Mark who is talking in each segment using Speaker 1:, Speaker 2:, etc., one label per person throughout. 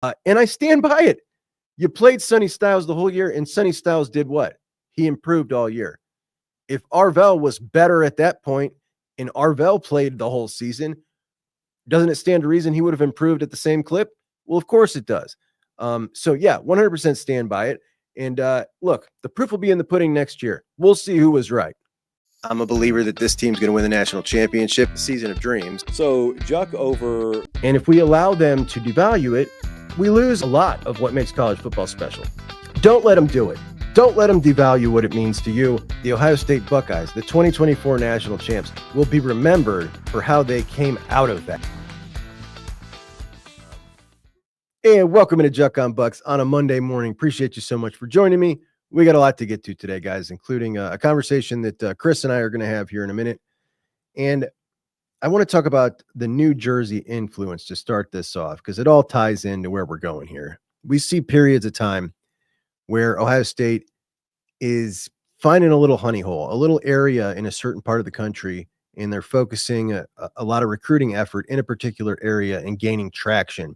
Speaker 1: And I stand by it. You played Sonny Styles the whole year, and Sonny Styles did what? He improved all year. If Arvell was better at that point and Arvell played the whole season, doesn't it stand to reason he would have improved at the same clip? Well, of course it does. So yeah, 100% stand by it. And look, the proof will be in the pudding next year. We'll see who was right. I'm a believer that this team's going to win the national championship, the season of dreams.
Speaker 2: So Juck over.
Speaker 1: And if we allow them to devalue it, we lose a lot of what makes college football special. Don't let them do it. Don't let them devalue what it means to you. The Ohio State Buckeyes, the 2024 national champs, will be remembered for how they came out of that. And welcome into Juck on Bucks on a Monday morning. Appreciate you so much for joining me. We got a lot to get to today, guys, including a conversation that Kris and I are going to have here in a minute. And I want to talk about the New Jersey influence to start this off, because it all ties into where we're going here. We see periods of time where Ohio State is finding a little honey hole, a little area in a certain part of the country, and they're focusing a lot of recruiting effort in a particular area and gaining traction.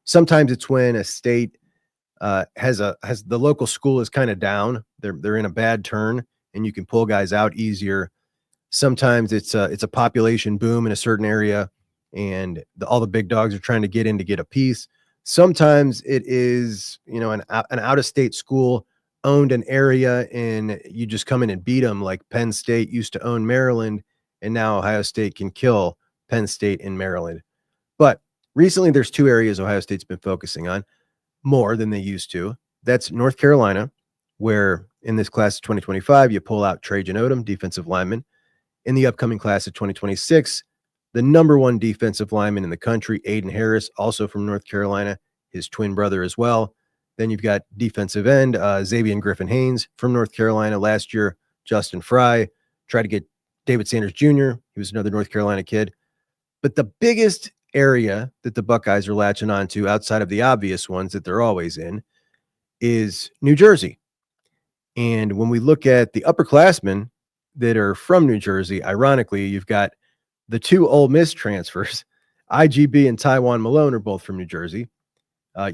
Speaker 1: Sometimes it's when a state has the local school is kind of down. They're in a bad turn, and you can pull guys out easier. Sometimes it's a population boom in a certain area, and all the big dogs are trying to get in to get a piece. Sometimes it is, an out-of-state school owned an area, and you just come in and beat them, like Penn State used to own Maryland, and now Ohio State can kill Penn State in Maryland. But recently, there's two areas Ohio State's been focusing on more than they used to. That's North Carolina, where in this class of 2025, you pull out Trajan Odom, defensive lineman. In the upcoming class of 2026, the number one defensive lineman in the country, Aiden Harris, also from North Carolina, his twin brother as well. Then you've got defensive end, Xavier Griffin Haynes from North Carolina. Last year, Justin Fry tried to get David Sanders Jr. He was another North Carolina kid. But the biggest area that the Buckeyes are latching onto, outside of the obvious ones that they're always in, is New Jersey. And when we look at the upperclassmen that are from New Jersey, ironically, you've got the two Ole Miss transfers, IGB and Taiwan Malone, are both from New Jersey.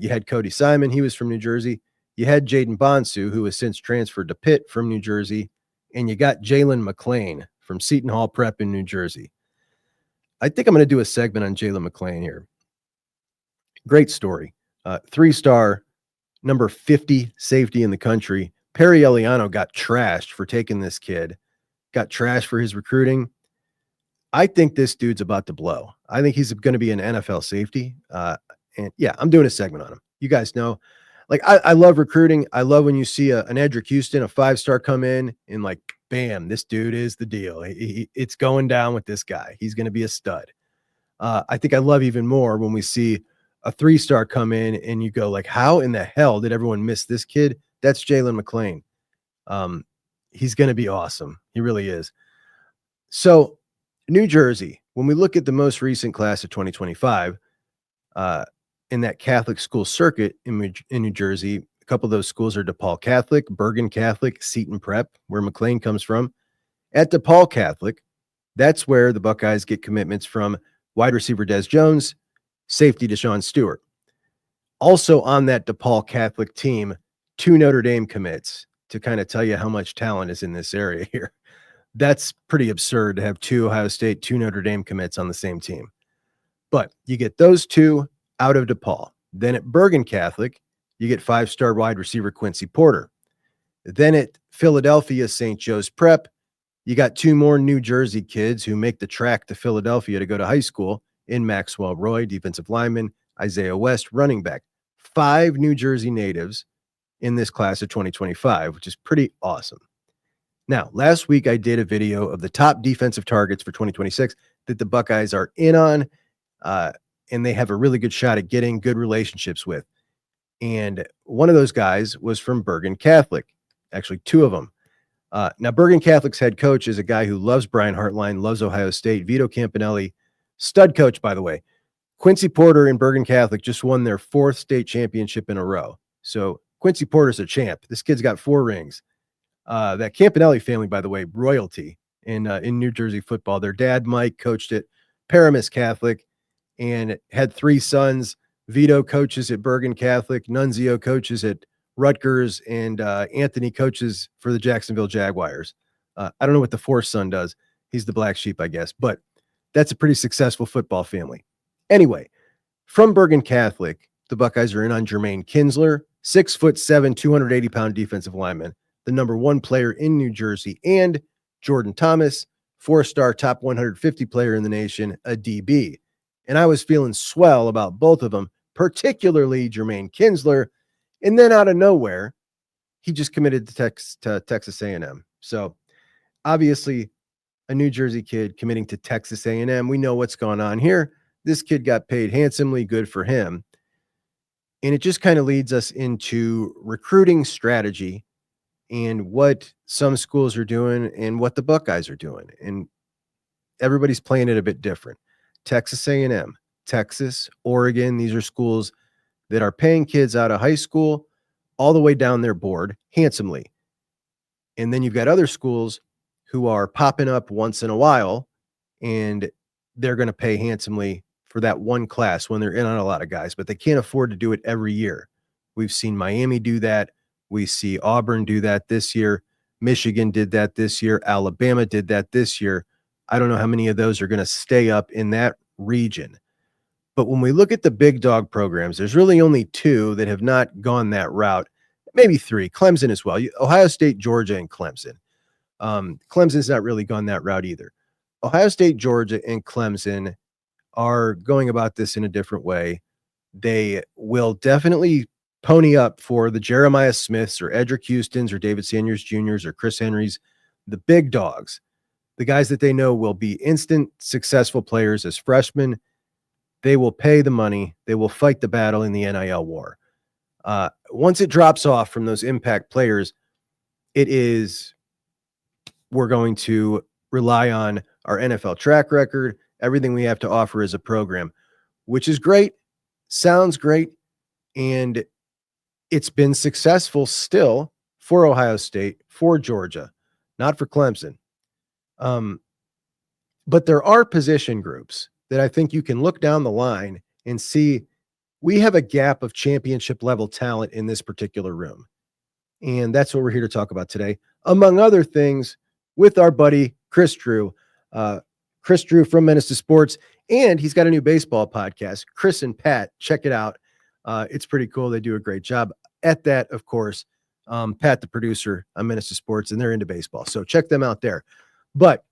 Speaker 1: You had Cody Simon, he was from New Jersey. You had Jaden Bonsu, who has since transferred to Pitt from New Jersey. And you got Jalen McClain from Seton Hall Prep in New Jersey. I think I'm going to do a segment on Jalen McClain here. Great story. 3-star, number 50 safety in the country. Perry Eliano got trashed for taking this kid, got trashed for his recruiting. I think this dude's about to blow. I think he's going to be an NFL safety. And yeah, I'm doing a segment on him. You guys know, like, I love recruiting. I love when you see an Edric Houston, a 5-star, come in and, like, bam, this dude is the deal. It's going down with this guy. He's going to be a stud. I think I love even more when we see a 3-star come in and you go, like, how in the hell did everyone miss this kid? That's Jalen McClain. He's going to be awesome. He really is. So New Jersey, when we look at the most recent class of 2025, in that Catholic school circuit in New Jersey, a couple of those schools are DePaul Catholic, Bergen Catholic, Seton Prep, where McClain comes from. At DePaul Catholic, that's where the Buckeyes get commitments from wide receiver Des Jones, safety Deshaun Stewart. Also on that DePaul Catholic team, 2 Notre Dame commits, to kind of tell you how much talent is in this area here. That's pretty absurd to have 2 Ohio State, 2 Notre Dame commits on the same team. But you get those 2 out of DePaul. Then at Bergen Catholic, you get 5-star wide receiver Quincy Porter. Then at Philadelphia St. Joe's Prep, you got 2 more New Jersey kids who make the trek to Philadelphia to go to high school in Maxwell Roy, defensive lineman, Isaiah West, running back. 5 New Jersey natives in this class of 2025, which is pretty awesome. Now, last week I did a video of the top defensive targets for 2026 that the Buckeyes are in on, and they have a really good shot at getting good relationships with. And one of those guys was from Bergen Catholic, actually 2 of them. Now, Bergen Catholic's head coach is a guy who loves Brian Hartline, loves Ohio State, Vito Campanelli, stud coach, by the way. Quincy Porter and Bergen Catholic just won their 4th state championship in a row. So Quincy Porter's a champ. This kid's got 4 rings. That Campanelli family, by the way, royalty in New Jersey football. Their dad, Mike, coached at Paramus Catholic and had 3 sons. Vito coaches at Bergen Catholic, Nunzio coaches at Rutgers, and Anthony coaches for the Jacksonville Jaguars. I don't know what the fourth son does. He's the black sheep, I guess, but that's a pretty successful football family. Anyway, from Bergen Catholic, the Buckeyes are in on Jermaine Kinsler, 6'7", 280-pound defensive lineman, the number one player in New Jersey, and Jordan Thomas, 4-star top 150 player in the nation, a DB. And I was feeling swell about both of them, particularly Jermaine Kinsler. And then out of nowhere, he just committed to Texas A&M. So obviously a New Jersey kid committing to Texas A&M. We know what's going on here. This kid got paid handsomely, good for him. And it just kind of leads us into recruiting strategy and what some schools are doing and what the Buckeyes are doing. And everybody's playing it a bit different. Texas A&M, Texas, Oregon, these are schools that are paying kids out of high school all the way down their board handsomely. And then you've got other schools who are popping up once in a while, and they're going to pay handsomely for that one class when they're in on a lot of guys, but they can't afford to do it every year. We've seen Miami do that. We see Auburn do that this year. Michigan did that this year. Alabama did that this year. I don't know how many of those are going to stay up in that region. But when we look at the big dog programs, there's really only two that have not gone that route. Maybe three. Clemson as well. Ohio State, Georgia, and Clemson. Clemson's not really gone that route either. Ohio State, Georgia, and Clemson are going about this in a different way. They will definitely pony up for the Jeremiah Smiths or Edric Houstons or David Sanders Jr.'s or Chris Henrys, the big dogs, the guys that they know will be instant successful players as freshmen. They will pay the money. They will fight the battle in the NIL war. Once it drops off from those impact players, we're going to rely on our NFL track record, everything we have to offer as a program, which is great, sounds great, and it's been successful still for Ohio State, for Georgia, not for Clemson. But there are position groups that I think you can look down the line and see we have a gap of championship level talent in this particular room. And that's what we're here to talk about today, among other things, with our buddy Kris Drew. Kris Drew from Menace to Sports, and he's got a new baseball podcast, Kris and Pat. Check it out. It's pretty cool. They do a great job at that, of course. Pat, the producer on Menace to Sports, and they're into baseball. So check them out there. But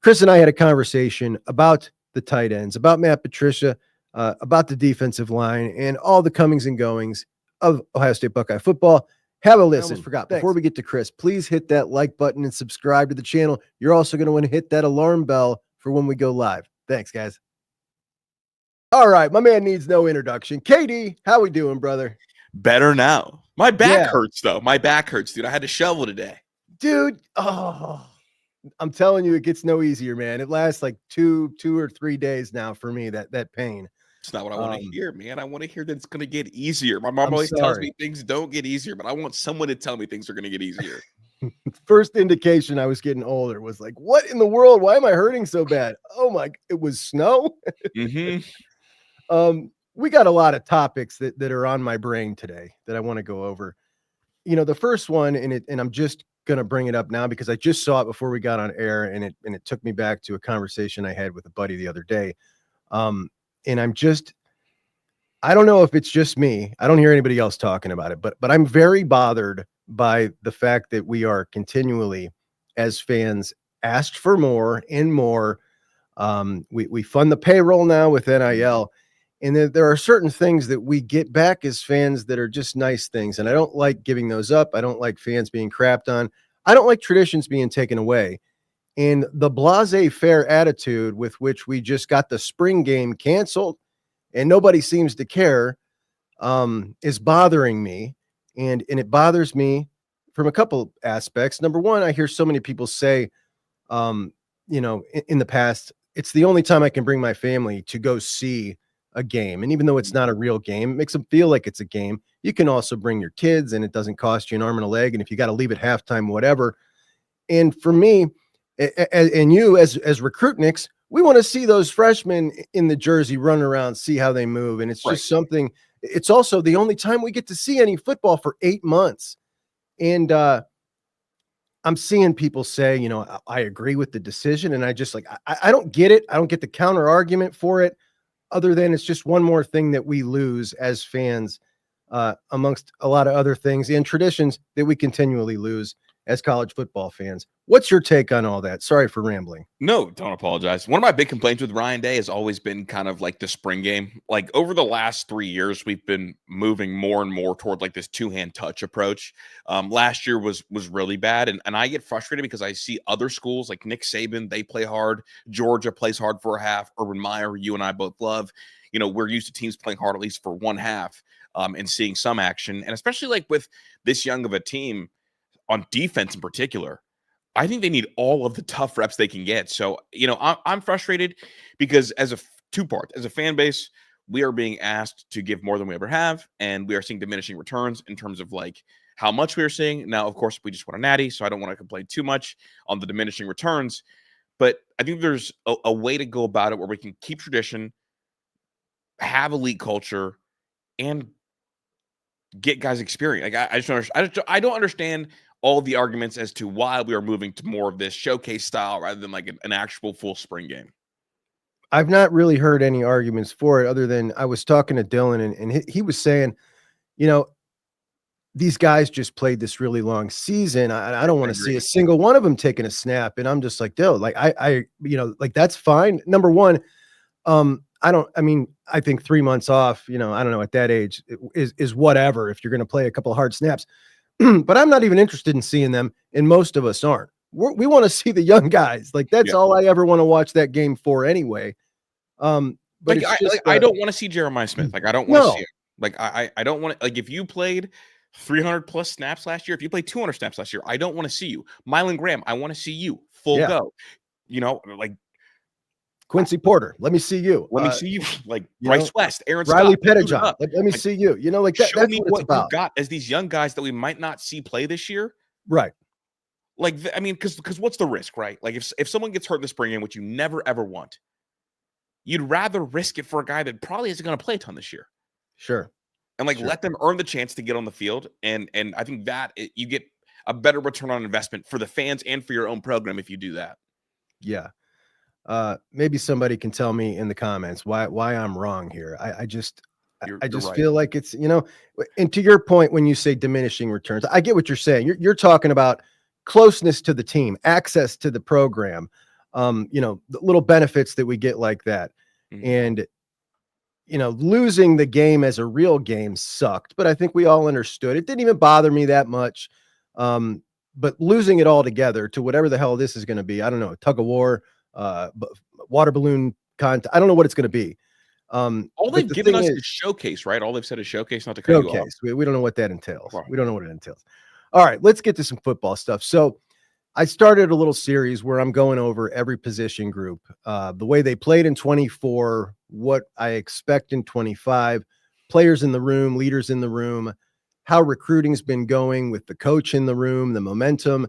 Speaker 1: Kris and I had a conversation about the tight ends, about Matt Patricia, about the defensive line, and all the comings and goings of Ohio State Buckeye football. Have a listen. Before we get to Kris, please hit that like button and subscribe to the channel. You're also going to want to hit that alarm bell for when we go live. Thanks, guys. All right, my man needs no introduction. KD, how we doing, brother?
Speaker 3: Better now. My back hurts, though. My back hurts, dude. I had to shovel today.
Speaker 1: Dude, I'm telling you, it gets no easier, man. It lasts like two or 3 days now for me, that pain.
Speaker 3: It's not what I want to hear, man. I want to hear that it's going to get easier. My mom always tells me things don't get easier, but I want someone to tell me things are going to get easier.
Speaker 1: First indication I was getting older was like, what in the world? Why am I hurting so bad? Oh my, it was snow.
Speaker 3: Mm-hmm.
Speaker 1: We got a lot of topics that are on my brain today that I want to go over. You know, the first one, and I'm just going to bring it up now because I just saw it before we got on air, and it took me back to a conversation I had with a buddy the other day. And I don't know if it's just me. I don't hear anybody else talking about it, but I'm very bothered by the fact that we are continually, as fans, asked for more and more. We fund the payroll now with NIL, and there are certain things that we get back as fans that are just nice things. And I don't like giving those up. I don't like fans being crapped on. I don't like traditions being taken away. And the blasé-faire attitude with which we just got the spring game canceled and nobody seems to care is bothering me. And it bothers me from a couple aspects. Number one, I hear so many people say, in the past, it's the only time I can bring my family to go see a game. And even though it's not a real game, it makes them feel like it's a game. You can also bring your kids and it doesn't cost you an arm and a leg. And if you got to leave at halftime, whatever. And for me, and you as Recruitniks, we want to see those freshmen in the jersey run around, see how they move. And it's just something, it's also the only time we get to see any football for 8 months. And I'm seeing people say, you know, I agree with the decision. And I just like, I don't get it. I don't get the counter argument for it, other than it's just one more thing that we lose as fans, amongst a lot of other things and traditions that we continually lose as college football fans. What's your take on all that? Sorry for rambling.
Speaker 3: No, don't apologize. One of my big complaints with Ryan Day has always been kind of like the spring game. Like over the last 3 years, we've been moving more and more toward like this two-hand touch approach. Last year was really bad, and I get frustrated because I see other schools like Nick Saban, they play hard. Georgia plays hard for a half. Urban Meyer, you and I both love. You know, we're used to teams playing hard at least for one half, and seeing some action, and especially like with this young of a team on defense in particular. I think they need all of the tough reps they can get. So, you know, I'm frustrated because as a two-part, as a fan base, we are being asked to give more than we ever have, and we are seeing diminishing returns in terms of like how much we are seeing. Now, of course, we just want a natty, so I don't want to complain too much on the diminishing returns. But I think there's a way to go about it where we can keep tradition, have elite culture, and get guys experience. Like I don't understand all the arguments as to why we are moving to more of this showcase style rather than like an actual full spring game.
Speaker 1: I've not really heard any arguments for it, other than I was talking to Dylan and he was saying, you know, these guys just played this really long season. I don't want to see a single one of them taking a snap. And I'm just like, Dylan, like you know, like that's fine. Number one, I think 3 months off, you know, I don't know, at that age is whatever if you're going to play a couple of hard snaps. But I'm not even interested in seeing them, and most of us aren't. We want to see the young guys. Like that's all I ever want to watch that game for anyway. But
Speaker 3: like, I don't want to see Jeremiah Smith. Like I don't want to see it. Like I don't want to, like if you played 300 plus snaps last year, if you played 200 snaps last year, I don't want to see you. Mylan Graham, I want to see you full go. You know, like
Speaker 1: Quincy Porter, let me see you.
Speaker 3: Let me see you. Like Bryce West, Aaron
Speaker 1: Riley
Speaker 3: Scott,
Speaker 1: Pettijohn. Let me see you. You know, like that,
Speaker 3: show
Speaker 1: that's
Speaker 3: me
Speaker 1: what it's about.
Speaker 3: You've got as these young guys that we might not see play this year.
Speaker 1: Right.
Speaker 3: Like, I mean, because what's the risk, right? Like if someone gets hurt in the spring game, which you never ever want, you'd rather risk it for a guy that probably isn't going to play a ton this year.
Speaker 1: Sure.
Speaker 3: And like let them earn the chance to get on the field, and I think that you get a better return on investment for the fans and for your own program if you do that.
Speaker 1: Yeah. Maybe somebody can tell me in the comments why I'm wrong here. I just right. Feel like it's, you know, and to your point, when you say diminishing returns, I get what you're saying. You're talking about closeness to the team, access to the program, you know, the little benefits that we get like that. Mm-hmm. And, you know, losing the game as a real game sucked, but I think we all understood. It didn't even bother me that much. But losing it all together to whatever the hell this is going to be, I don't know, tug of war, water balloon content. I don't know what it's going to be.
Speaker 3: All they've given us is showcase, right? All they've said is showcase, not to cut you off.
Speaker 1: We don't know what that entails.
Speaker 3: Right.
Speaker 1: We don't know what it entails. All right, let's get to some football stuff. So I started a little series where I'm going over every position group, the way they played in 24, what I expect in 25, players in the room, leaders in the room, how recruiting's been going with the coach in the room, the momentum.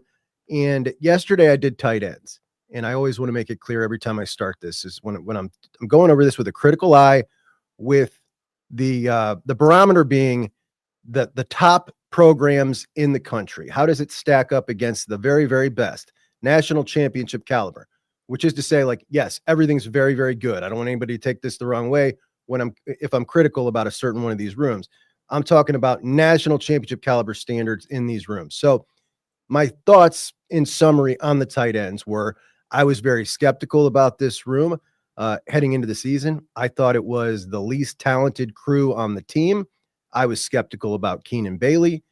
Speaker 1: And yesterday I did tight ends. And I always want to make it clear every time I start this is when I'm going over this with a critical eye, with the barometer being the top programs in the country. How does it stack up against the very, very best national championship caliber? Which is to say, like, yes, everything's very, very good. I don't want anybody to take this the wrong way if I'm critical about a certain one of these rooms. I'm talking about national championship caliber standards in these rooms. So my thoughts in summary on the tight ends were, I was very skeptical about this room heading into the season. I thought it was the least talented crew on the team. I was skeptical about Keenan Bailey,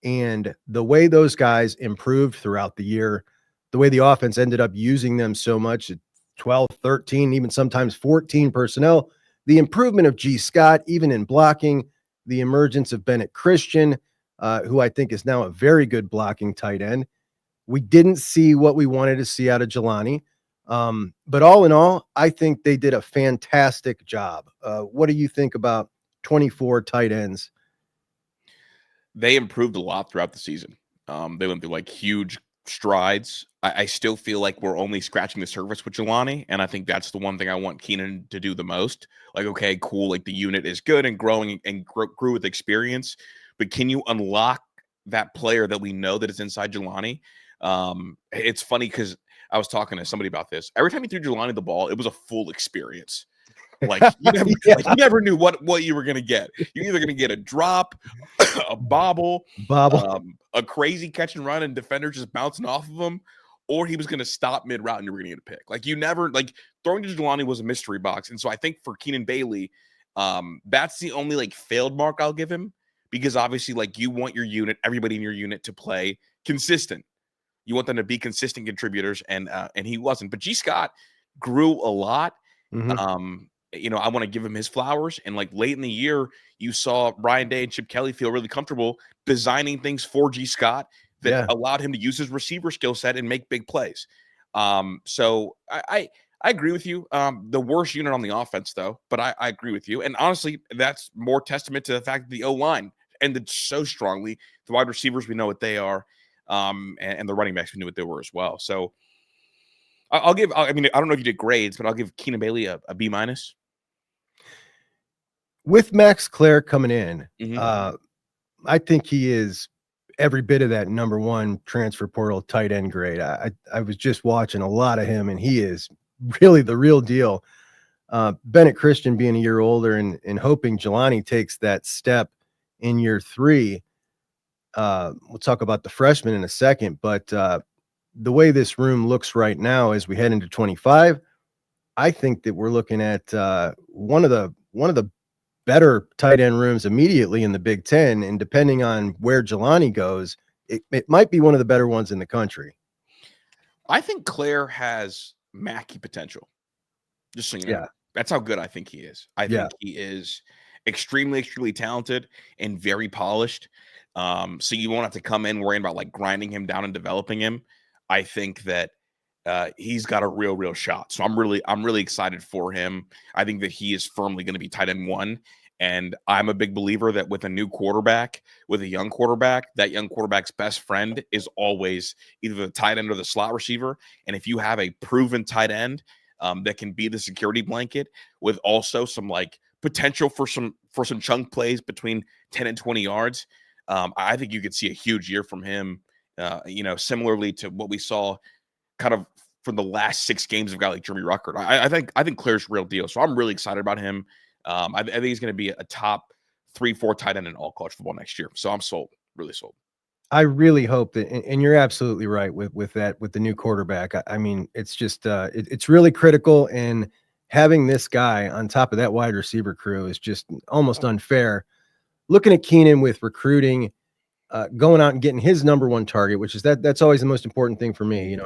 Speaker 1: and the way those guys improved throughout the year, the way the offense ended up using them so much at 12, 13, even sometimes 14 personnel, the improvement of G. Scott, even in blocking, the emergence of Bennett Christian, who I think is now a very good blocking tight end. We didn't see what we wanted to see out of Jelani. But all in all, I think they did a fantastic job. What do you think about 24 tight ends?
Speaker 3: They improved a lot throughout the season. They went through like huge strides. I still feel like we're only scratching the surface with Jelani, and I think that's the one thing I want Keenan to do the most. Like, okay, cool, like the unit is good and growing and grew with experience, but can you unlock that player that we know that is inside Jelani? It's funny because I was talking to somebody about this. Every time he threw Jelani the ball, it was a full experience. Like
Speaker 1: Yeah.
Speaker 3: you never knew what you were gonna get. You're either gonna get a drop, a bobble, a crazy catch and run, and defender just bouncing off of him, or he was gonna stop mid route and you were gonna get a pick. Like you never like throwing to Jelani was a mystery box, and so I think for Keenan Bailey, that's the only like failed mark I'll give him because obviously like you want your unit, everybody in your unit to play consistent. You want them to be consistent contributors, and he wasn't. But G. Scott grew a lot.
Speaker 1: Mhm.
Speaker 3: I want to give him his flowers. And like late in the year, you saw Ryan Day and Chip Kelly feel really comfortable designing things for G. Scott that allowed him to use his receiver skill set and make big plays. So I agree with you. The worst unit on the offense, though, but I agree with you. And honestly, that's more testament to the fact that the O-line ended so strongly. The wide receivers, we know what they are. And the running backs, we knew what they were as well. So I'll give, I mean, I don't know if you did grades, but I'll give Keenan Bailey a B-.
Speaker 1: With Max Clare coming in,
Speaker 3: Mhm.
Speaker 1: I think he is every bit of that number one transfer portal tight end grade. I was just watching a lot of him, and he is really the real deal. Bennett Christian being a year older and hoping Jelani takes that step in year 3. We'll talk about the freshman in a second, but the way this room looks right now as we head into 25, I think that we're looking at one of the better tight end rooms immediately in the Big Ten. And depending on where Jelani goes, it might be one of the better ones in the country.
Speaker 3: I think Claire has Mackey potential. Just so you know,
Speaker 1: Yeah.
Speaker 3: that's how good I think he is. I think he is extremely, extremely talented and very polished. So you won't have to come in worrying about like grinding him down and developing him. I think that he's got a real shot. So I'm really excited for him. I think that he is firmly going to be tight end 1. And I'm a big believer that with a new quarterback, with a young quarterback, that young quarterback's best friend is always either the tight end or the slot receiver. And if you have a proven tight end that can be the security blanket with also some like potential for some chunk plays between 10 and 20 yards, I think you could see a huge year from him. Similarly to what we saw kind of for the last 6 games of a guy like Jeremy Ruckert. I think Claire's real deal. So I'm really excited about him. I think he's going to be a top 3-4 tight end in all college football next year. So I'm sold, really sold.
Speaker 1: I really hope that, and you're absolutely right with that, with the new quarterback. I mean, it's just it's really critical, and having this guy on top of that wide receiver crew is just almost unfair. Looking at Keenan with recruiting, going out and getting his number one target, which is that's always the most important thing for me.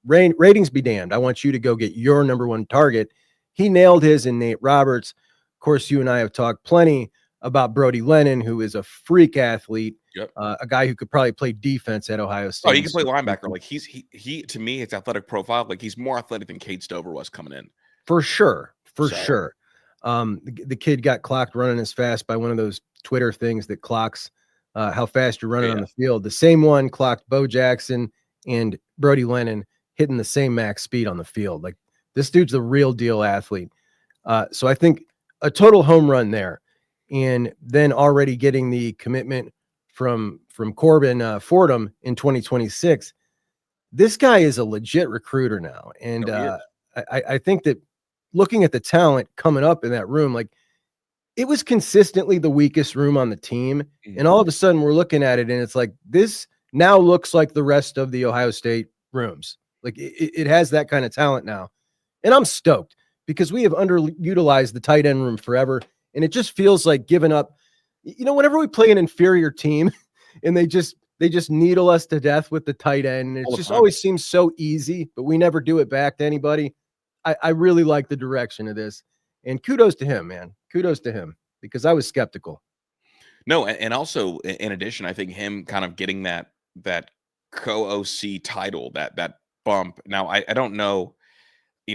Speaker 1: Ratings be damned. I want you to go get your number one target. He nailed his in Nate Roberts. Of course, you and I have talked plenty about Brody Lennon, who is a freak athlete, a guy who could probably play defense at Ohio State.
Speaker 3: Oh, he can play linebacker. Like he to me, his athletic profile, like he's more athletic than Cade Stover was coming in.
Speaker 1: For sure. Sure. The kid got clocked running as fast by one of those Twitter things that clocks how fast you're running on the field. The same one clocked Bo Jackson and Brody Lennon hitting the same max speed on the field. Like, this dude's a real deal athlete. So I think a total home run there. And then already getting the commitment from Corbin Fordham in 2026. This guy is a legit recruiter now. And I think that looking at the talent coming up in that room, like, it was consistently the weakest room on the team. And all of a sudden we're looking at it and it's like, this now looks like the rest of the Ohio State rooms. Like, it has that kind of talent now. And I'm stoked because we have underutilized the tight end room forever. And it just feels like giving up, whenever we play an inferior team and they just needle us to death with the tight end. It just always seems so easy, but we never do it back to anybody. I really like the direction of this. And kudos to him, man. Kudos to him, because I was skeptical.
Speaker 3: No, and also in addition, I think him kind of getting that co-OC title, that bump. Now, I don't know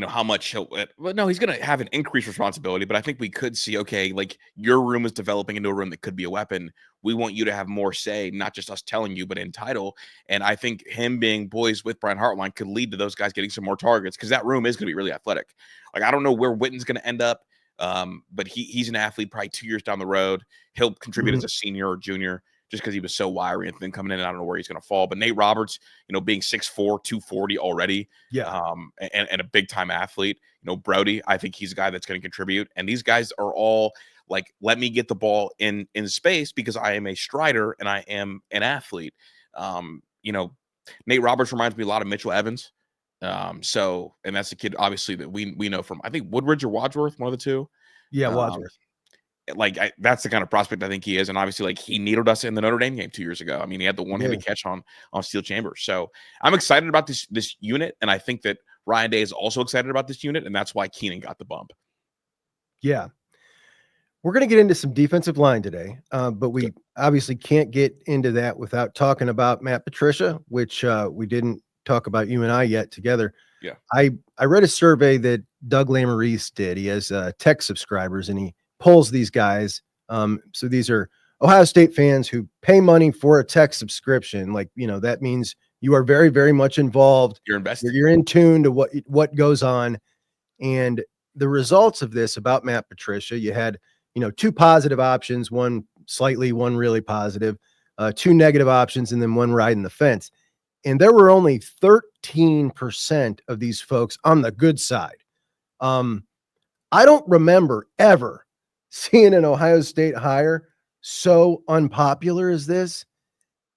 Speaker 3: how much he'll, well, no, he's going to have an increased responsibility, but I think we could see, okay, like your room is developing into a room that could be a weapon. We want you to have more say, not just us telling you, but in title. And I think him being boys with Brian Hartline could lead to those guys getting some more targets because that room is going to be really athletic. Like, I don't know where Witten's going to end up, but he's an athlete probably 2 years down the road. He'll contribute as a senior or junior just because he was so wiry and then coming in, I don't know where he's going to fall. But Nate Roberts, being 6'4", 240 already, and a big time athlete. Brody, I think he's a guy that's going to contribute. And these guys are all like, let me get the ball in space because I am a strider and I am an athlete. Nate Roberts reminds me a lot of Mitchell Evans. And that's a kid obviously that we know from, I think, Woodridge or Wadsworth, one of the two.
Speaker 1: Yeah, Wadsworth.
Speaker 3: That's the kind of prospect I think he is. And obviously, like, he needled us in the Notre Dame game 2 years ago. I mean, he had the one-handed catch on Steel Chambers. So I'm excited about this unit. And I think that Ryan Day is also excited about this unit. And that's why Keenan got the bump.
Speaker 1: Yeah. We're going to get into some defensive line today, but we obviously can't get into that without talking about Matt Patricia, which we didn't talk about you and I yet together.
Speaker 3: Yeah.
Speaker 1: I read a survey that Doug Lamarice did. He has tech subscribers, and he polls these guys. So these are Ohio State fans who pay money for a tech subscription. Like, that means you are very, very much involved.
Speaker 3: You're invested.
Speaker 1: You're in tune to what goes on. And the results of this about Matt Patricia, you had, 2 positive options, one slightly, one really positive, 2 negative options, and then 1 riding the fence. And there were only 13% of these folks on the good side. I don't remember ever seeing an Ohio State hire so unpopular as this.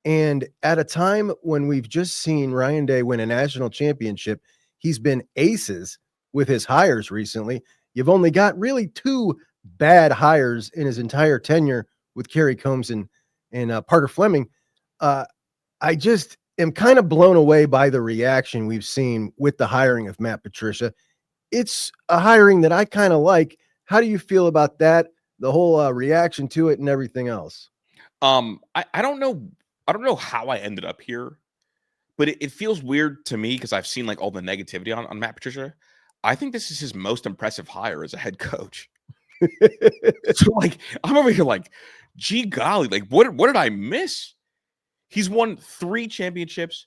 Speaker 1: And at a time when we've just seen Ryan Day win a national championship, he's been aces with his hires recently. You've only got really 2 bad hires in his entire tenure with Kerry Combs and Parker Fleming. I just am kind of blown away by the reaction we've seen with the hiring of Matt Patricia. It's a hiring that I kind of like. How do you feel about that? The whole reaction to it and everything else.
Speaker 3: I don't know how I ended up here, but it feels weird to me because I've seen like all the negativity on Matt Patricia. I think this is his most impressive hire as a head coach. So like, I'm over here like, gee golly, like what did I miss? He's won 3 championships,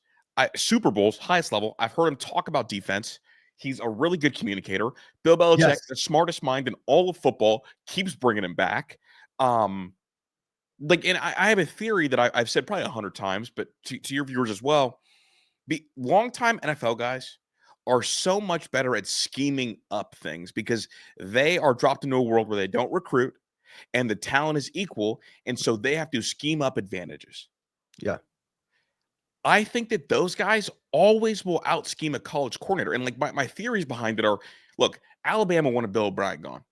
Speaker 3: Super Bowls, highest level. I've heard him talk about defense. He's a really good communicator. Bill Belichick, the smartest mind in all of football, keeps bringing him back. And I have a theory that I've said probably 100 times, but to your viewers as well, the longtime NFL guys are so much better at scheming up things because they are dropped into a world where they don't recruit and the talent is equal. And so they have to scheme up advantages.
Speaker 1: Yeah.
Speaker 3: I think that those guys always will out scheme a college coordinator. And like my theories behind it are, look, Alabama wanted Bill O'Brien gone.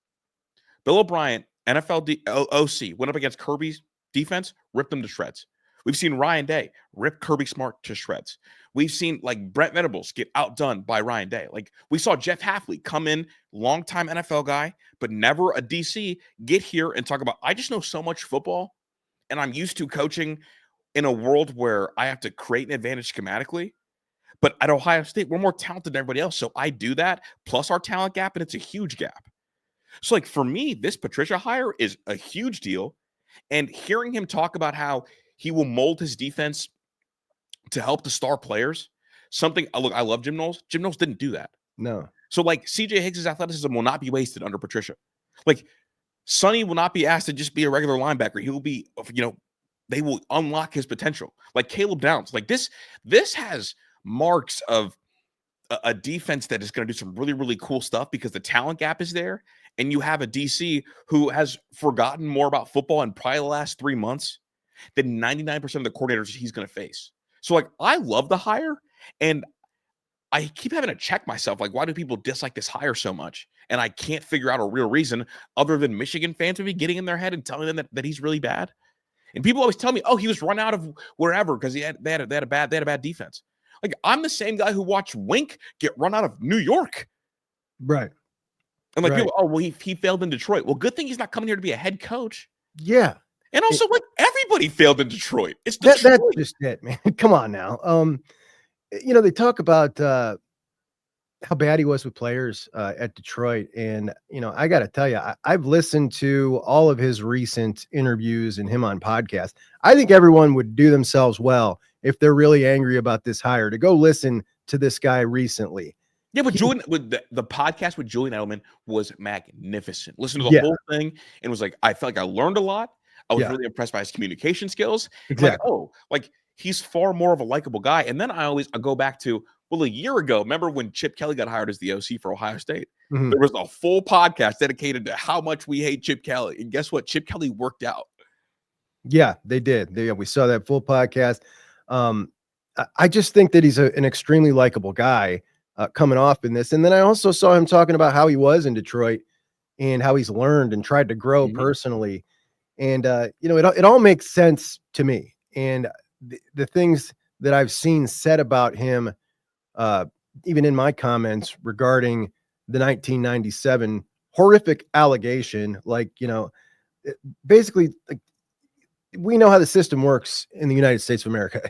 Speaker 3: Bill O'Brien, NFL OC, went up against Kirby's defense, ripped them to shreds. We've seen Ryan Day rip Kirby Smart to shreds. We've seen like Brent Venables get outdone by Ryan Day. Like we saw Jeff Hafley come in, longtime NFL guy, but never a DC, get here and talk about, I just know so much football and I'm used to coaching in a world where I have to create an advantage schematically. But at Ohio State, we're more talented than everybody else. So I do that, plus our talent gap, and it's a huge gap. So like for me, this Patricia hire is a huge deal. And hearing him talk about how he will mold his defense to help the star players, something, look, I love Jim Knowles. Jim Knowles didn't do that.
Speaker 1: No.
Speaker 3: So like CJ Higgs' athleticism will not be wasted under Patricia. Like Sonny will not be asked to just be a regular linebacker. He will be, they will unlock his potential. Like Caleb Downs. Like this has marks of a defense that is going to do some really, really cool stuff because the talent gap is there. And you have a DC who has forgotten more about football in probably the last 3 months than 99% of the coordinators he's going to face. So like, I love the hire and I keep having to check myself. Like, why do people dislike this hire so much? And I can't figure out a real reason other than Michigan fans maybe getting in their head and telling them that he's really bad. And people always tell me, oh, he was run out of wherever because they had a bad defense. Like, I'm the same guy who watched Wink get run out of New York.
Speaker 1: Right.
Speaker 3: And like people, oh, well, he failed in Detroit. Well, good thing he's not coming here to be a head coach.
Speaker 1: Yeah.
Speaker 3: And also, like, everybody failed in Detroit. It's Detroit.
Speaker 1: That's just it, man. Come on now. They talk about how bad he was with players at Detroit. And, I got to tell you, I've listened to all of his recent interviews and him on podcasts. I think everyone would do themselves well if they're really angry about this hire to go listen to this guy recently.
Speaker 3: Yeah, but Julian, with the podcast with Julian Edelman was magnificent. Listen to the
Speaker 1: Yeah.
Speaker 3: whole thing and was like, I felt like I learned a lot. I was
Speaker 1: Yeah.
Speaker 3: really impressed by his communication skills.
Speaker 1: Exactly.
Speaker 3: Like, he's far more of a likable guy. And then I go back to, well, a year ago, remember when Chip Kelly got hired as the OC for Ohio State?
Speaker 1: Mhm.
Speaker 3: There was a full podcast dedicated to how much we hate Chip Kelly. And guess what? Chip Kelly worked out.
Speaker 1: Yeah, they did. We saw that full podcast. I just think that he's an extremely likable guy coming off in this. And then I also saw him talking about how he was in Detroit and how he's learned and tried to grow personally. And, it all makes sense to me. And the things that I've seen said about him, even in my comments regarding the 1997 horrific allegation, basically, like, we know how the system works in the United States of America.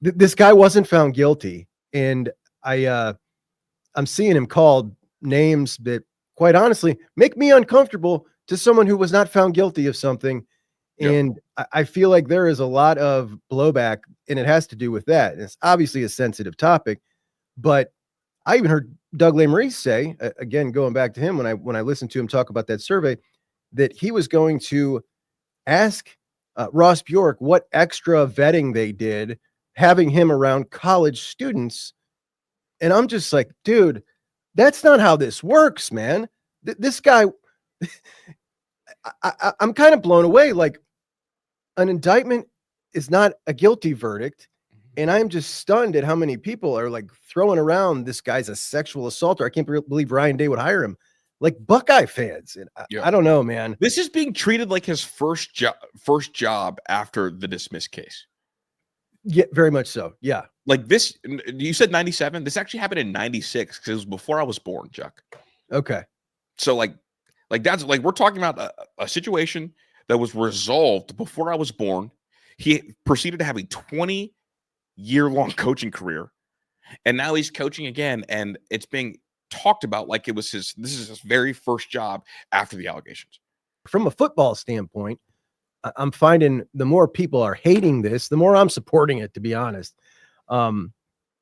Speaker 1: This guy wasn't found guilty. And I'm seeing him called names that, quite honestly, make me uncomfortable to someone who was not found guilty of something. And I feel like there is a lot of blowback, and it has to do with that. And it's obviously a sensitive topic, but I even heard Doug Lesmerises say, again, going back to him, when I listened to him talk about that survey, that he was going to ask Ross Bjork what extra vetting they did having him around college students. And I'm just like, dude, that's not how this works, man. This guy, I'm kind of blown away. Like, an indictment is not a guilty verdict. And I'm just stunned at how many people are like throwing around this guy's a sexual assaulter. I can't believe Ryan Day would hire him. Like Buckeye fans. And I don't know, man.
Speaker 3: This is being treated like his first job after the dismissed case.
Speaker 1: Yeah, very much so. Yeah.
Speaker 3: Like this, you said 97. This actually happened in 96 because it was before I was born, Juck.
Speaker 1: Okay.
Speaker 3: So like that's like, we're talking about a situation that was resolved before I was born. He proceeded to have a 20-year-long coaching career, and now he's coaching again, and it's being talked about like this is his very first job after the allegations.
Speaker 1: From a football standpoint, I'm finding the more people are hating this, the more I'm supporting it, to be honest. And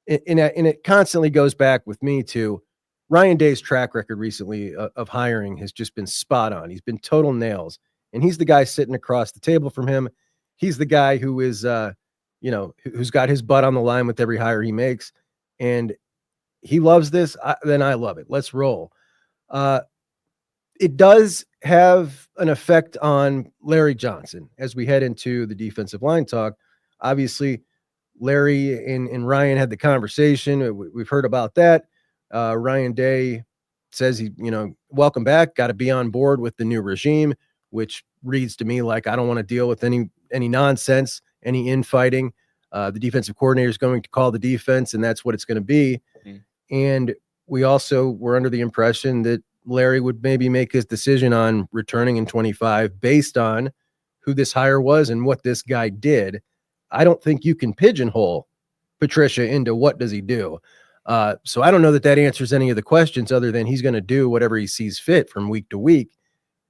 Speaker 1: it constantly goes back with me to Ryan Day's track record recently of hiring has just been spot on. He's been total nails, and he's the guy sitting across the table from him. He's the guy who is, who's got his butt on the line with every hire he makes, and he loves this. Then I love it. Let's roll. It does have an effect on Larry Johnson as we head into the defensive line talk. Obviously, Larry and Ryan had the conversation. We've heard about that. Ryan Day says he, welcome back, got to be on board with the new regime, which reads to me like I don't want to deal with any nonsense, any infighting. The defensive coordinator is going to call the defense, and that's what it's going to be. And we also were under the impression that Larry would maybe make his decision on returning in 25 based on who this hire was and what this guy did. I don't think you can pigeonhole Patricia into what does he do. So I don't know that answers any of the questions other than he's going to do whatever he sees fit from week to week,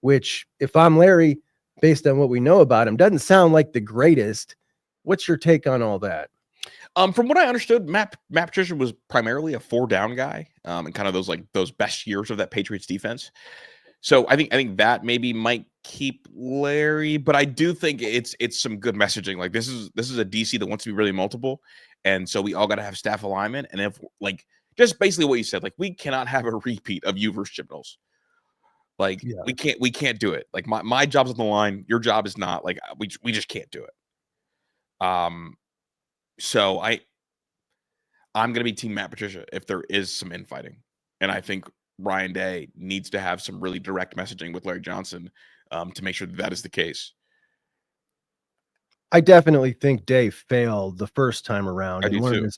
Speaker 1: which if I'm Larry, based on what we know about him, doesn't sound like the greatest. What's your take on all that?
Speaker 3: From what I understood, Matt Patricia was primarily a 4-down guy, and kind of those best years of that Patriots defense. So I think that maybe might keep Larry, but I do think it's some good messaging. Like this is a DC that wants to be really multiple, and so we all got to have staff alignment. And if just basically what you said, like we cannot have a repeat of you versus Chip Knowles. Like we can't do it. Like my job's on the line, your job is not. Like we just can't do it. So I'm gonna be team Matt Patricia if there is some infighting, and I think Ryan Day needs to have some really direct messaging with Larry Johnson to make sure that is the case.
Speaker 1: I definitely think Day failed the first time around and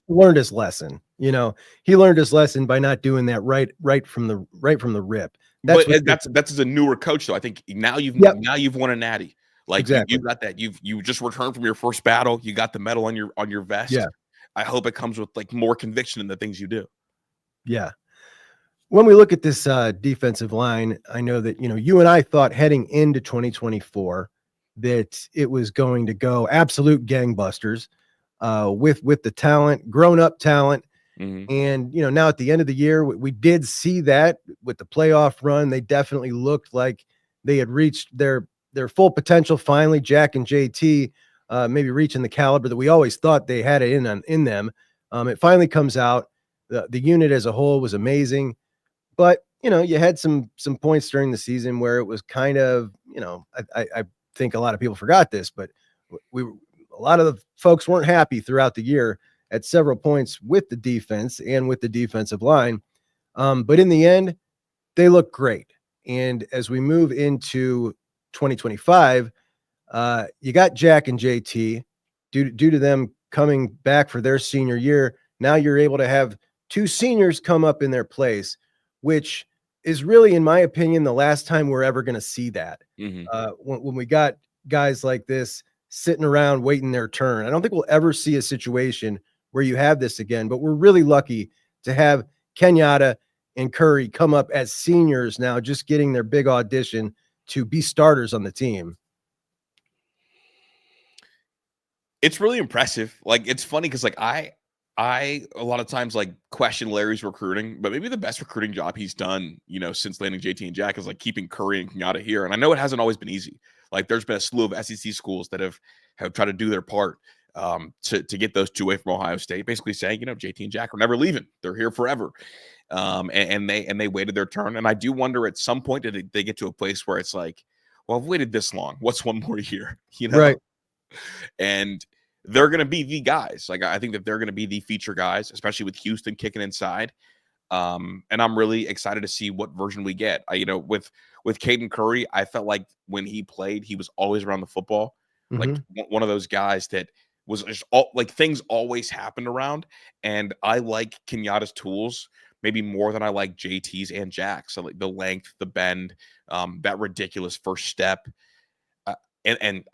Speaker 1: learned his lesson. He learned his lesson by not doing that right from the rip. That's
Speaker 3: as a newer coach, though. I think now you've won a natty. Like
Speaker 1: exactly.
Speaker 3: You got that. You just returned from your first battle. You got the medal on your vest.
Speaker 1: Yeah.
Speaker 3: I hope it comes with more conviction in the things you do.
Speaker 1: Yeah. When we look at this defensive line, I know that, you and I thought heading into 2024 that it was going to go absolute gangbusters with the talent, grown up talent.
Speaker 3: Mhm.
Speaker 1: And, now at the end of the year, we did see that with the playoff run. They definitely looked like they had reached their full potential. Finally, Jack and JT maybe reaching the caliber that we always thought they had it in them. It finally comes out. The unit as a whole was amazing. But, you had some points during the season where it was kind of, I think a lot of people forgot this, but a lot of the folks weren't happy throughout the year at several points with the defense and with the defensive line. But in the end, they look great. And as we move into 2025, you got Jack and JT due to them coming back for their senior year. Now you're able to have two seniors come up in their place, which is really, in my opinion, the last time we're ever going to see that.
Speaker 3: Mhm.
Speaker 1: When we got guys like this sitting around waiting their turn, I don't think we'll ever see a situation where you have this again, but we're really lucky to have Kenyatta and Curry come up as seniors now, just getting their big audition to be starters on the team.
Speaker 3: It's really impressive. Like, it's funny because like I a lot of times like question Larry's recruiting, but maybe the best recruiting job he's done, since landing JT and Jack is like keeping Curry and Kenyatta here. And I know it hasn't always been easy. Like, there's been a slew of SEC schools that have tried to do their part to get those two away from Ohio State, basically saying, JT and Jack are never leaving. They're here forever. And they waited their turn. And I do wonder at some point did they get to a place where it's like, well, I've waited this long. What's one more year?
Speaker 1: Right.
Speaker 3: And they're going to be the guys. Like, I think that they're going to be the feature guys, especially with Houston kicking inside. And I'm really excited to see what version we get. With Caden Curry, I felt like when he played, he was always around the football. Like one of those guys that was just like things always happened around. And I like Kenyatta's tools maybe more than I like JT's and Jack's. So like the length, the bend, that ridiculous first step. And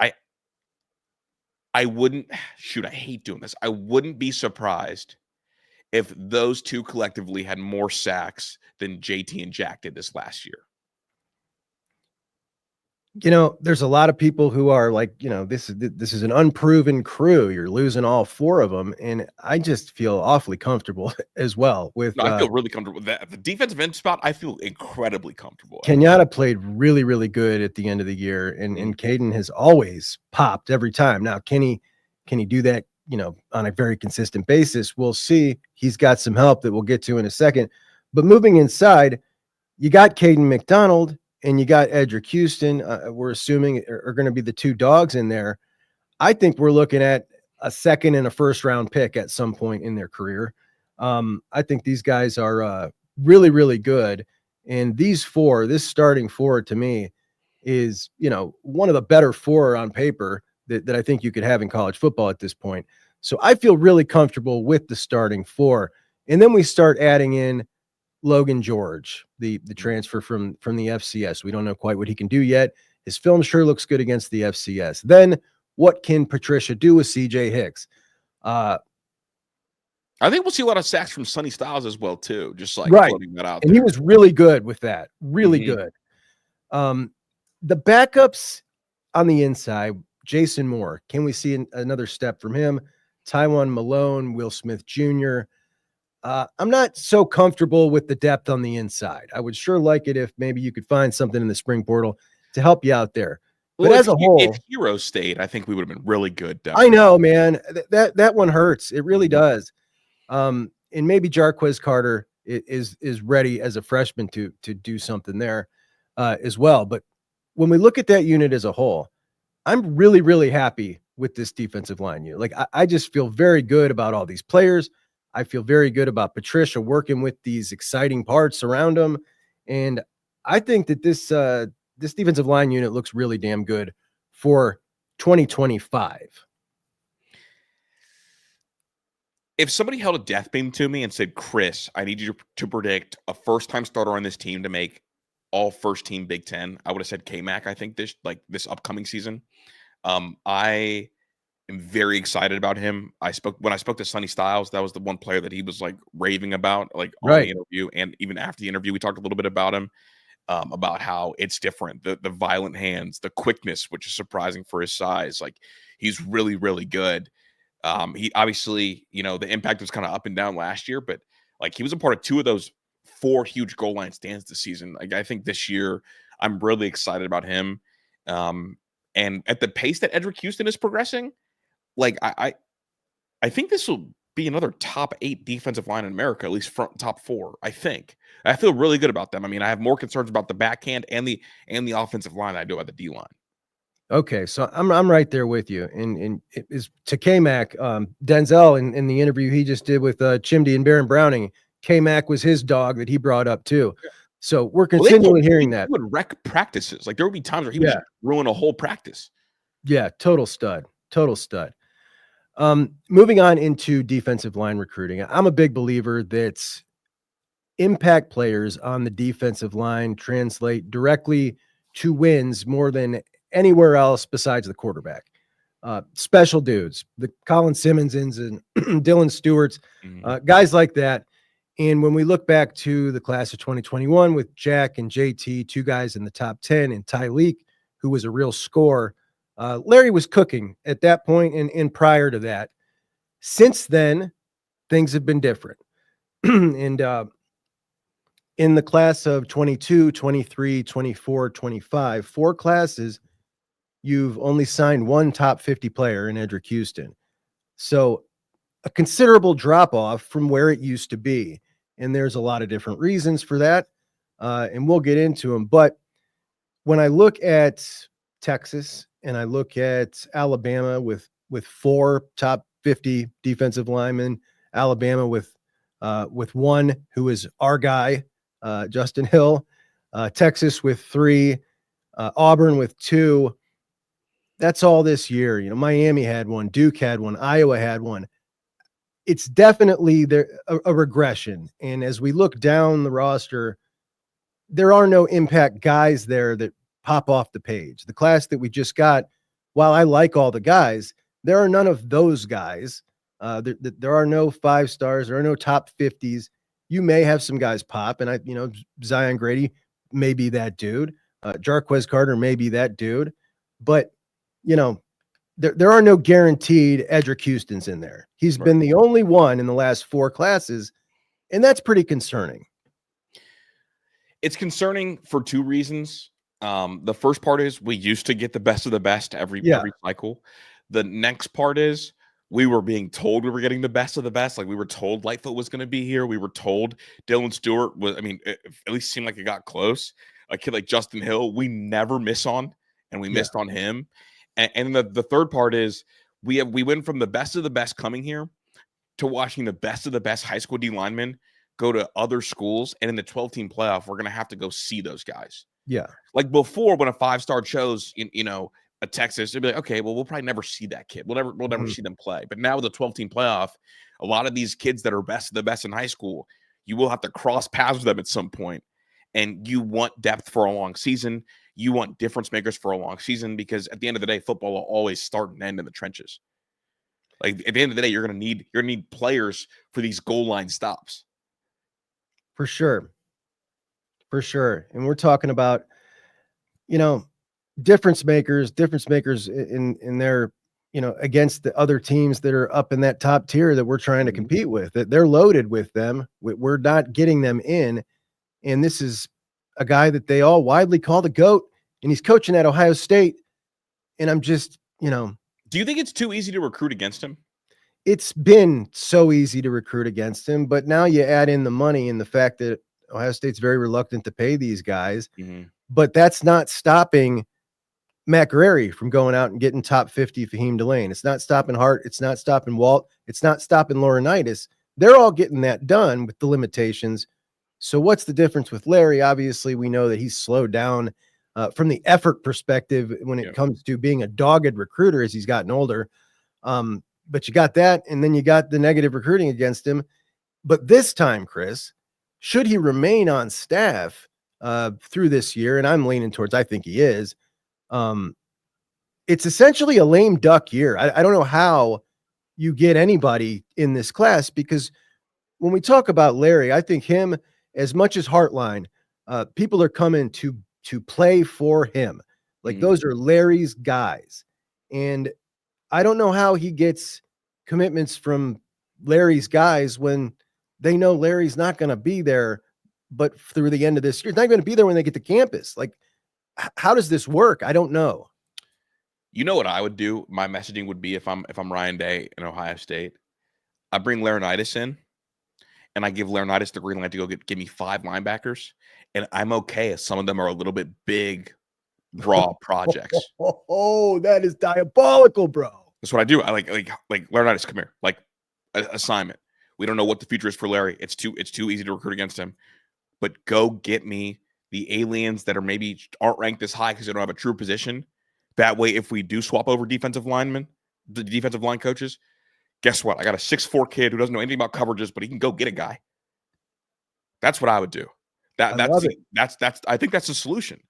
Speaker 3: I wouldn't shoot. I hate doing this. I wouldn't be surprised if those two collectively had more sacks than JT and Jack did this last year.
Speaker 1: There's a lot of people who are like, this is an unproven crew. You're losing all four of them. And I just feel awfully comfortable as well with
Speaker 3: No, I feel really comfortable with that. The defensive end spot, I feel incredibly comfortable.
Speaker 1: Kenyatta played really, really good at the end of the year. And Caden has always popped every time. Now, can he do that, on a very consistent basis? We'll see. He's got some help that we'll get to in a second. But moving inside, you got Caden McDonald and you got Edric Houston. We're assuming are going to be the two dogs in there. I think we're looking at a second and a first round pick at some point in their career. I think these guys are really, really good. And this starting four to me is, one of the better four on paper that I think you could have in college football at this point. So I feel really comfortable with the starting four. And then we start adding in Logan George, the transfer from the FCS. We don't know quite what he can do yet. His film sure looks good against the FCS. Then what can Patricia do with CJ Hicks?
Speaker 3: I think we'll see a lot of sacks from Sonny Styles as well, too. Just like floating that out
Speaker 1: and
Speaker 3: there.
Speaker 1: He was really good with that. Really good. The backups on the inside, Jason Moore. Can we see another step from him? Tywan Malone, Will Smith Jr. I'm not so comfortable with the depth on the inside. I would sure like it if maybe you could find something in the spring portal to help you out there. But as a whole,
Speaker 3: if Hero stayed, I think we would have been really good.
Speaker 1: I know, man. That one hurts. It really does. And maybe Jarquez Carter is ready as a freshman to do something there as well. But when we look at that unit as a whole, I'm really, really happy with this defensive line unit. Like I just feel very good about all these players. I feel very good about Patricia working with these exciting parts around him. And I think that this defensive line unit looks really damn good for 2025.
Speaker 3: If somebody held a death beam to me and said, Kris, I need you to predict a first-time starter on this team to make all first-team Big Ten, I would have said K-Mac, I think, this upcoming season. I am very excited about him. When I spoke to Sonny Styles, that was the one player that he was like raving about, like on the
Speaker 1: Right.
Speaker 3: interview, and even after the interview, we talked a little bit about him, about how it's different, the violent hands, the quickness, which is surprising for his size. Like he's really, really good. He obviously, the impact was kind of up and down last year, but like he was a part of 2 of those 4 huge goal line stands this season. Like I think this year, I'm really excited about him. And at the pace that Edric Houston is progressing, like I think this will be another top 8 defensive line in America, at least front top 4. I think. I feel really good about them. I mean, I have more concerns about the backhand and the offensive line than I do about the D line.
Speaker 1: Okay, so I'm right there with you. And it is to K-Mac, Denzel in the interview he just did with Chimdy and Baron Browning. K-Mac was his dog that he brought up too. So we're continually hearing that.
Speaker 3: He would wreck practices. Like there would be times where he would
Speaker 1: Yeah.
Speaker 3: ruin a whole practice.
Speaker 1: Yeah, total stud. Total stud. Moving on into defensive line recruiting. I'm a big believer that impact players on the defensive line translate directly to wins more than anywhere else besides the quarterback. Special dudes, the Colin Simmonsons and Dylan Stewarts, guys like that. And when we look back to the class of 2021 with Jack and JT, 2 guys in the top 10, and Tyleek, who was a real scorer, Larry was cooking at that point and prior to that. Since then, things have been different. And in the class of 22, 23, 24, 25, 4 classes, you've only signed 1 top 50 player in Edric Houston. So a considerable drop off from where it used to be. And there's a lot of different reasons for that. And we'll get into them. But when I look at Texas and I look at Alabama with 4 top 50 defensive linemen, Alabama with 1 who is our guy, Justin Hill, Texas with 3, Auburn with 2. That's all this year. Miami had 1, Duke had 1, Iowa had 1. It's definitely a regression. And as we look down the roster, there are no impact guys there that pop off the page. The class that we just got, while I like all the guys, there are none of those guys. There are no 5 stars. There are no top 50s. You may have some guys pop, and Zion Grady may be that dude. Jarquez Carter may be that dude, but there are no guaranteed Edric Houstons in there. He's been the only one in the last 4 classes, and that's pretty concerning.
Speaker 3: It's concerning for 2 reasons. The first part is we used to get the best of the best every cycle. The next part is we were being told we were getting the best of the best. Like we were told Lightfoot was going to be here. We were told Dylan Stewart was, it at least seemed like it got close. A kid like Justin Hill, we never miss on, and we missed on him. And the third part is we went from the best of the best coming here to watching the best of the best high school D linemen go to other schools. And in the 12-team playoff, we're going to have to go see those guys.
Speaker 1: Yeah.
Speaker 3: Like before, when a 5-star chose, a Texas, it'd be like, okay, well, we'll probably never see that kid. We'll never see them play. But now with the 12-team playoff, a lot of these kids that are best of the best in high school, you will have to cross paths with them at some point. And you want depth for a long season. You want difference makers for a long season, because at the end of the day, football will always start and end in the trenches. Like at the end of the day, you're gonna need players for these goal line stops.
Speaker 1: For sure. And we're talking about, difference makers in their, against the other teams that are up in that top tier that we're trying to compete with. That they're loaded with them. We're not getting them in. And this is a guy that they all widely call the GOAT, and he's coaching at Ohio State. And I'm just,
Speaker 3: Do you think it's too easy to recruit against him?
Speaker 1: It's been so easy to recruit against him, but now you add in the money and the fact that Ohio State's very reluctant to pay these guys. But that's not stopping Matt Guerrieri from going out and getting top 50 Fahim Delane. It's not stopping Hart. It's not stopping Walt. It's not stopping Laurinaitis. They're all getting that done with the limitations. So what's the difference with Larry? Obviously, we know that he's slowed down from the effort perspective when it comes to being a dogged recruiter as he's gotten older. But you got that, and then you got the negative recruiting against him. But this time, Kris, should he remain on staff through this year, and I'm leaning towards I think he is, it's essentially a lame duck year. I don't know how you get anybody in this class, because when we talk about Larry, I think him, as much as Heartline, people are coming to play for him. Like those are Larry's guys. And I don't know how he gets commitments from Larry's guys when they know Larry's not going to be there, but through the end of this year, he's not going to be there when they get to campus. Like, how does this work? I don't know.
Speaker 3: You know what I would do? My messaging would be if I'm Ryan Day in Ohio State, I bring Laurinaitis in, and I give Laurinaitis the green light to go give me 5 linebackers, and I'm okay if some of them are a little bit big, raw projects.
Speaker 1: Oh, that is diabolical, bro.
Speaker 3: That's what I do. I like Laurinaitis, come here. Like assignment. We don't know what the future is for Larry. It's too easy to recruit against him. But go get me the aliens that aren't ranked this high because they don't have a true position. That way, if we do swap over defensive linemen, the defensive line coaches, guess what? I got a 6'4" kid who doesn't know anything about coverages, but he can go get a guy. That's what I would do. I think that's the solution.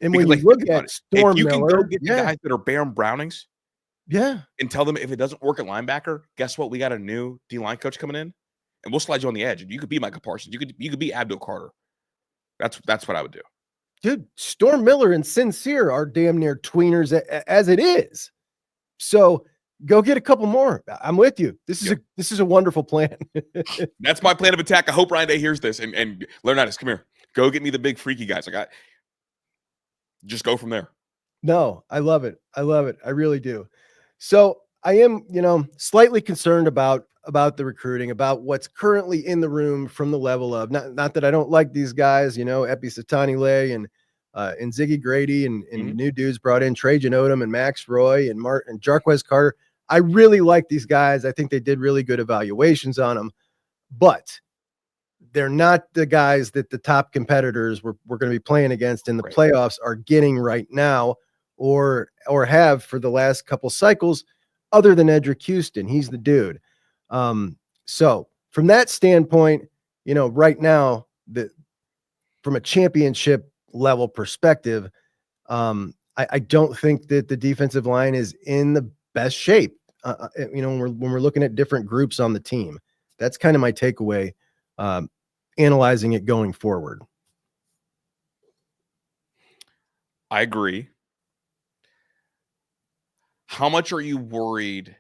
Speaker 1: And when you look at Storm
Speaker 3: if you
Speaker 1: Miller,
Speaker 3: can go get the guys that are Baron Brownings,
Speaker 1: and
Speaker 3: tell them if it doesn't work at linebacker, guess what? We got a new D-line coach coming in, and we'll slide you on the edge. You could be Micah Parsons. You could be Abdul Carter. That's what I would do.
Speaker 1: Dude, Storm Miller and Sincere are damn near tweeners as it is. So go get a couple more. I'm with you. This is a wonderful plan.
Speaker 3: That's my plan of attack. I hope Ryan Day hears this and Laurinaitis, come here. Go get me the big freaky guys. Just go from there.
Speaker 1: No, I love it. I really do. So I am, slightly concerned about the recruiting, about what's currently in the room from the level of not that I don't like these guys, Epi Satani-Lay and Ziggy Grady and new dudes brought in Trajan Odom and Max Roy and Jarquez Carter. I really like these guys. I think they did really good evaluations on them, but they're not the guys that the top competitors we're going to be playing against in the playoffs are getting right now or have for the last couple cycles, other than Edric Houston. He's the dude. So from that standpoint, right now, from a championship level perspective, I don't think that the defensive line is in the best shape. When we're looking at different groups on the team, that's kind of my takeaway, analyzing it going forward.
Speaker 3: I agree. How much are you worried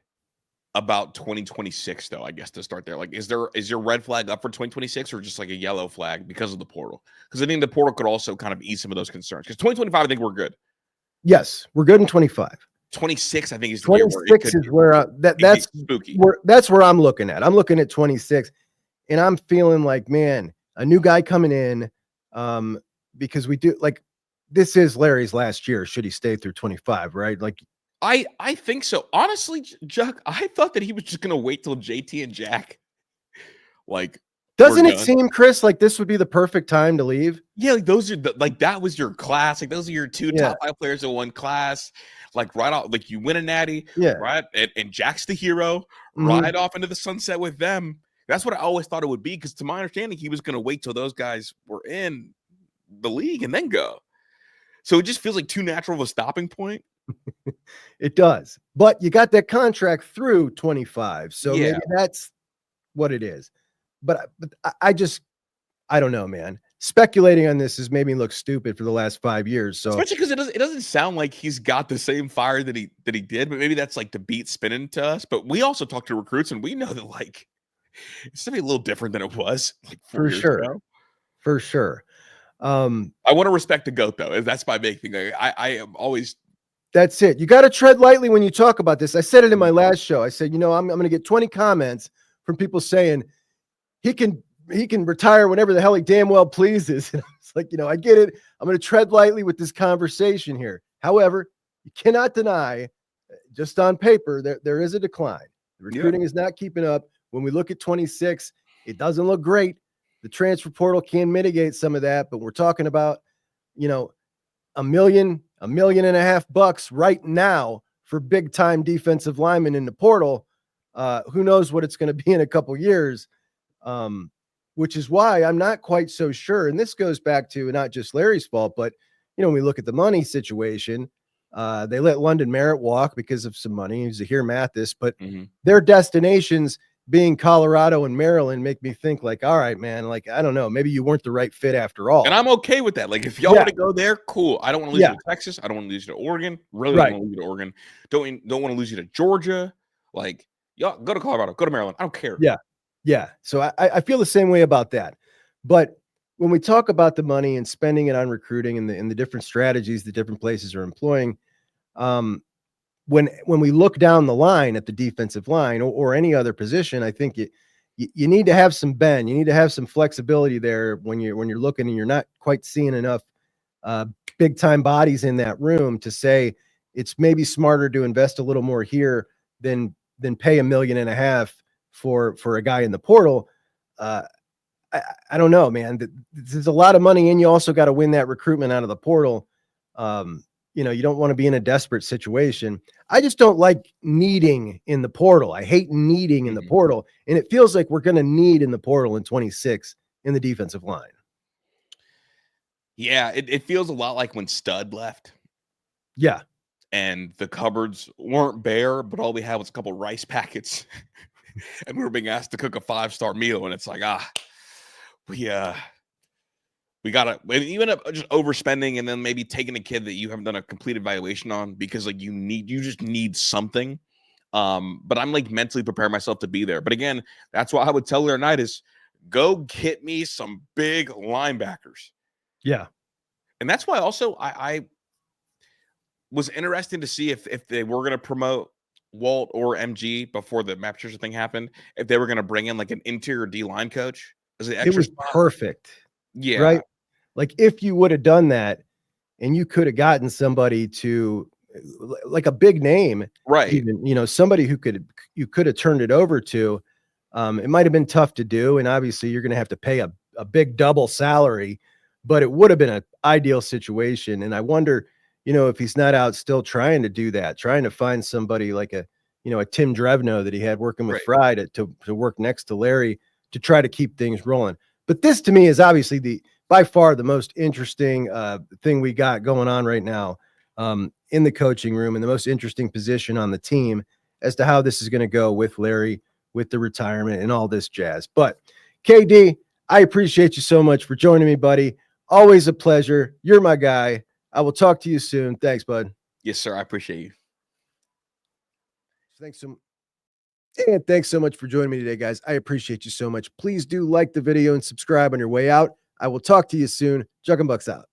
Speaker 3: about 2026 though? I guess to start there, like, is your red flag up for 2026 or just like a yellow flag because of the portal? Because I think the portal could also kind of ease some of those concerns. Because 2025, I think we're good.
Speaker 1: Yes, we're good in 25.
Speaker 3: 26, I think is the
Speaker 1: 26 is where that's
Speaker 3: spooky.
Speaker 1: That's where I'm looking at. I'm looking at 26, and I'm feeling like, man, a new guy coming in, because we do like this is Larry's last year. Should he stay through 25? Right? Like.
Speaker 3: I think so. Honestly, Juck, I thought that he was just going to wait till JT and Jack. Like,
Speaker 1: doesn't it seem, Kris, like this would be the perfect time to leave?
Speaker 3: Yeah, like those are that was your class. Like those are your two top 5 players in one class. Like right off, like you win a natty, right? And Jack's the hero. Ride off into the sunset with them. That's what I always thought it would be. Because to my understanding, he was going to wait till those guys were in the league and then go. So it just feels like too natural of a stopping point.
Speaker 1: It does, but you got that contract through 25, so maybe that's what it is. But I don't know, man. Speculating on this has made me look stupid for the last 5 years. So
Speaker 3: especially because it doesn't sound like he's got the same fire that he did, but maybe that's like the beat spinning to us. But we also talk to recruits and we know that like it's gonna be a little different than it was like 4 years ago.
Speaker 1: For sure.
Speaker 3: I want to respect the GOAT though. That's my big thing. I am always.
Speaker 1: That's it. You got to tread lightly when you talk about this. I said it in my last show. I said, I'm going to get 20 comments from people saying he can retire whenever the hell he damn well pleases. And it's like, I get it. I'm going to tread lightly with this conversation here. However, you cannot deny, just on paper, there is a decline. The recruiting is not keeping up. When we look at 26, it doesn't look great. The transfer portal can mitigate some of that, but we're talking about, $1.5 million right now for big time defensive linemen in the portal. Who knows what it's going to be in a couple years, which is why I'm not quite so sure. And this goes back to not just Larry's fault, but when we look at the money situation, They let London Merritt walk because of some money. He's a here Mathis, but
Speaker 3: Mm-hmm.
Speaker 1: their destinations being Colorado and Maryland make me think like, all right, man, like, I don't know, maybe you weren't the right fit after all.
Speaker 3: And I'm okay with that. Like, if y'all
Speaker 1: Yeah.
Speaker 3: want to go there, cool. I don't want to lose
Speaker 1: Yeah.
Speaker 3: you to Texas. I don't want to lose you to Oregon. Really
Speaker 1: Right.
Speaker 3: don't want to lose you to Oregon. Don't want to lose you to Georgia. Like, y'all go to Colorado, go to Maryland. I don't care.
Speaker 1: Yeah. Yeah. So I feel the same way about that. But when we talk about the money and spending it on recruiting and the different strategies the different places are employing, when we look down the line at the defensive line or any other position, I think you need to have some bend. You need to have some flexibility there when you're looking and you're not quite seeing enough big time bodies in that room to say it's maybe smarter to invest a little more here than pay $1.5 million for a guy in the portal. I don't know, man. There's a lot of money, and you also got to win that recruitment out of the portal. You don't want to be in a desperate situation. I just don't like needing in the portal. I hate needing in the portal, and it feels like we're going to need in the portal in 26 in the defensive line.
Speaker 3: Yeah, it feels a lot like when Stud left.
Speaker 1: Yeah.
Speaker 3: And the cupboards weren't bare, but all we had was a couple rice packets. And we were being asked to cook a 5-star meal. And it's like, we gotta, even just overspending and then maybe taking a kid that you haven't done a complete evaluation on because like you just need something. But I'm like mentally preparing myself to be there. But again, that's why I would tell Leonidas, go get me some big linebackers.
Speaker 1: Yeah.
Speaker 3: And that's why also I was interesting to see if they were going to promote Walt or MG before the Matt Patricia thing happened, if they were going to bring in like an interior D-line coach as an extra
Speaker 1: It was
Speaker 3: spot.
Speaker 1: perfect.
Speaker 3: Yeah.
Speaker 1: Right. Like if you would have done that and you could have gotten somebody to like a big name,
Speaker 3: right?
Speaker 1: Even, somebody who you could have turned it over to. It might have been tough to do, and obviously you're going to have to pay a big double salary, but it would have been an ideal situation. And I wonder, if he's not out still trying to do that, trying to find somebody like a Tim Drevno that he had working with Fry to work next to Larry to try to keep things rolling. But this to me is obviously by far the most interesting thing we got going on right now in the coaching room and the most interesting position on the team as to how this is going to go with Larry, with the retirement and all this jazz. But KD, I appreciate you so much for joining me, buddy. Always a pleasure. You're my guy. I will talk to you soon. Thanks, bud.
Speaker 3: Yes, sir. I appreciate you.
Speaker 1: Thanks so much for joining me today, guys. I appreciate you so much. Please do like the video and subscribe on your way out. I will talk to you soon. Juck and Bucks out.